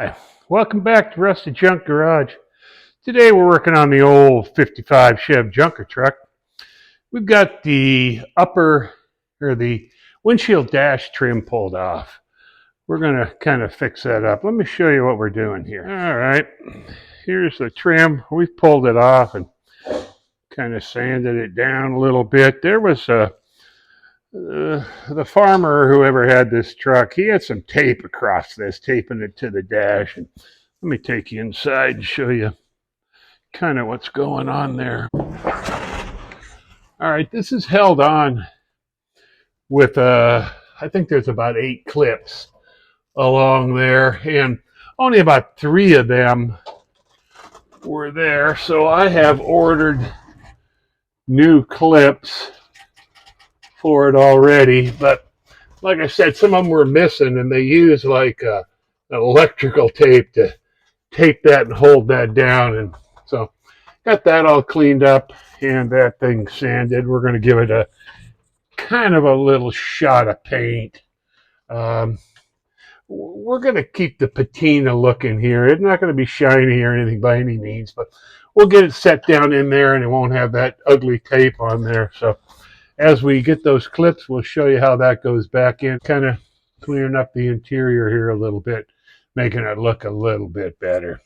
Hi, welcome back to Rusty Junk Garage. Today we're working on the old 55 Chev junker truck. We've got the the windshield dash trim pulled off. We're going to kind of fix that up. Let me show you what we're doing here. All right, here's the trim. We've pulled it off and kind of sanded it down a little bit. There was the farmer, whoever had this truck, he had some tape across this, taping it to the dash. And let me take you inside and show you kind of what's going on there. All right, this is held on with I think there's about 8 clips along there, and only about 3 of them were there. So I have ordered new clips for it already, but like I said, some of them were missing, and they use like an electrical tape to tape that and hold that down. And so got that all cleaned up and that thing sanded. We're going to give it a kind of a little shot of paint. We're going to keep the patina look in here. It's not going to be shiny or anything by any means, but we'll get it set down in there and it won't have that ugly tape on there. So as we get those clips, we'll show you how that goes back in, kind of clearing up the interior here a little bit, making it look a little bit better.